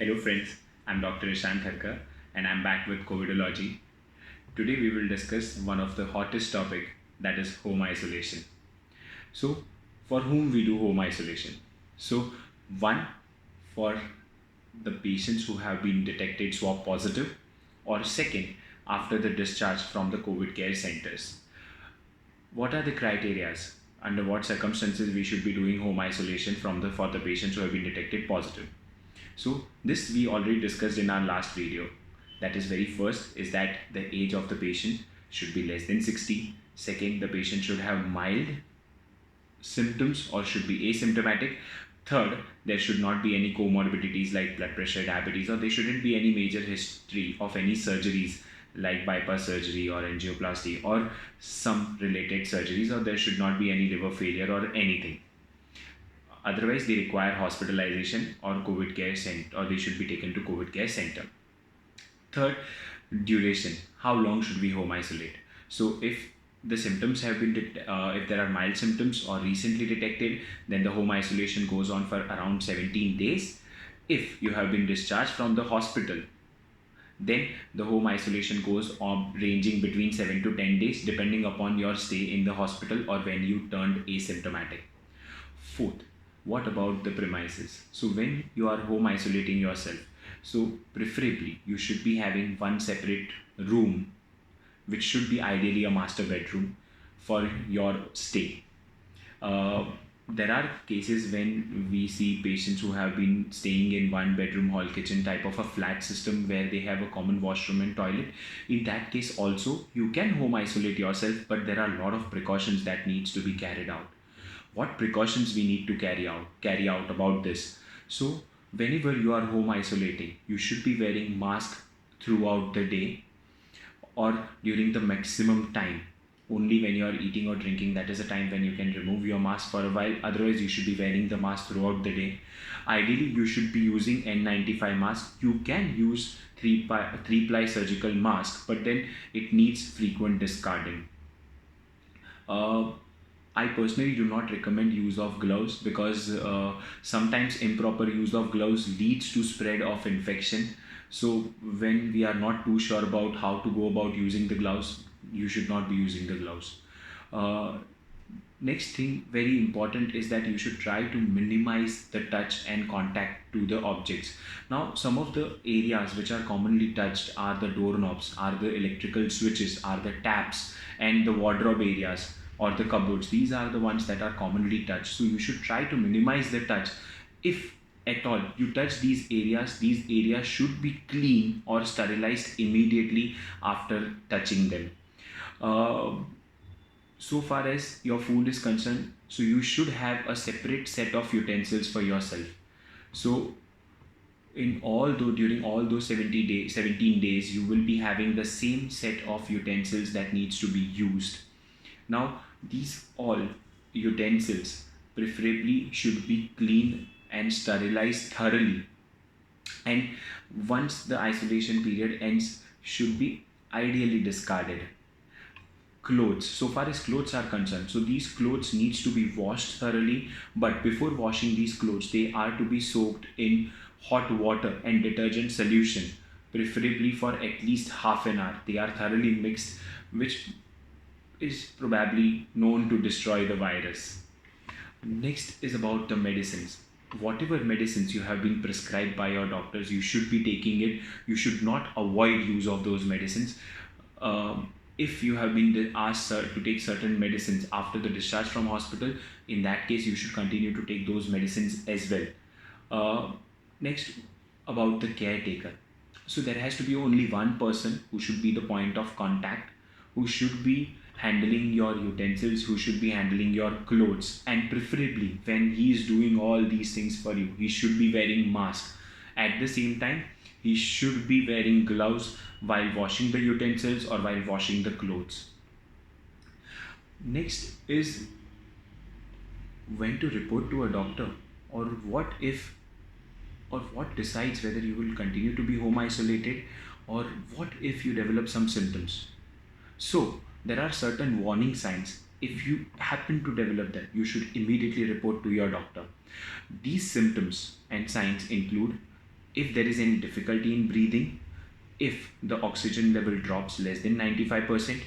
Hello friends, I'm Dr. Ishan Tharkar and I'm back with Covidology. Today we will discuss one of the hottest topic, that is home isolation. So for whom we do home isolation? So one, for the patients who have been detected swab positive, or second, after the discharge from the COVID care centers. What are the criterias? Under what circumstances we should be doing home isolation for the patients who have been detected positive? So this we already discussed in our last video. That is, very first is that the age of the patient should be less than 60. Second, the patient should have mild symptoms or should be asymptomatic. Third, there should not be any comorbidities like blood pressure, diabetes, or there shouldn't be any major history of any surgeries like bypass surgery or angioplasty or some related surgeries, or there should not be any liver failure or anything. Otherwise, they require hospitalization or COVID care center, or they should be taken to COVID care center. Third, duration. How long should we home isolate? So, if the symptoms have been, if there are mild symptoms or recently detected, then the home isolation goes on for around 17 days. If you have been discharged from the hospital, then the home isolation goes on ranging between 7 to 10 days depending upon your stay in the hospital or when you turned asymptomatic. Fourth, what about the premises? So when you are home isolating yourself, so preferably you should be having one separate room, which should be ideally a master bedroom for your stay. Uh, there are cases when we see patients who have been staying in one bedroom hall kitchen type of a flat system where they have a common washroom and toilet. In that case also you can home isolate yourself, but there are a lot of precautions that needs to be carried out. What precautions we need to carry out about this? So whenever you are home isolating, you should be wearing mask throughout the day or during the maximum time. Only when you are eating or drinking, that is a time when you can remove your mask for a while. Otherwise, you should be wearing the mask throughout the day. Ideally, you should be using N95 mask. You can use three-ply surgical mask, but then it needs frequent discarding. uh, I personally do not recommend use of gloves because sometimes improper use of gloves leads to spread of infection. So when we are not too sure about how to go about using the gloves, you should not be using the gloves. Uh, Next thing, very important, is that you should try to minimize the touch and contact to the objects. Now, some of the areas which are commonly touched are the doorknobs, are the electrical switches, are the taps, and the wardrobe areas or the cupboards. These are the ones that are commonly touched. So you should try to minimize the touch. If at all you touch these areas should be clean or sterilized immediately after touching them. Uh, so far as your food is concerned, so you should have a separate set of utensils for yourself. So during all those 17 days, you will be having the same set of utensils that needs to be used. Now these all utensils preferably should be clean and sterilized thoroughly, and once the isolation period ends should be ideally discarded. Clothes, so far as clothes are concerned, so these clothes needs to be washed thoroughly, but before washing these clothes they are to be soaked in hot water and detergent solution, preferably for at least half an hour. They are thoroughly mixed, which is probably known to destroy the virus. Next is about the medicines. Whatever medicines you have been prescribed by your doctors, you should be taking it. You should not avoid use of those medicines. If you have been asked to take certain medicines after the discharge from hospital, in that case you should continue to take those medicines as well. Uh, Next, about the caretaker. So there has to be only one person who should be the point of contact, who should be handling your utensils, who should be handling your clothes, and preferably when he is doing all these things for you, he should be wearing mask. At the same time, he should be wearing gloves while washing the utensils or while washing the clothes. Next is when to report to a doctor, or what decides whether you will continue to be home isolated, or what if you develop some symptoms. So there are certain warning signs. If you happen to develop them, you should immediately report to your doctor. These symptoms and signs include if there is any difficulty in breathing, if the oxygen level drops less than 95%,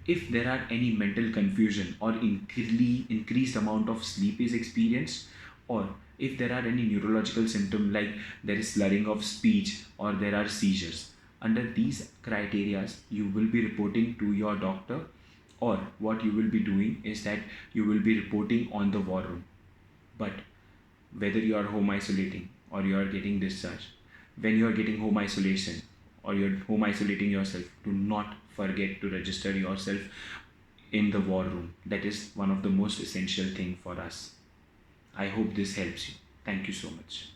if there are any mental confusion or increased amount of sleep is experienced, or if there are any neurological symptom like there is slurring of speech or there are seizures. Under these criteria, you will be reporting to your doctor, or what you will be doing is that you will be reporting on the war room. But whether you are home isolating or you are getting discharged, when you are getting home isolation or you're home isolating yourself, do not forget to register yourself in the war room. That is one of the most essential thing for us. I hope this helps you. Thank you so much.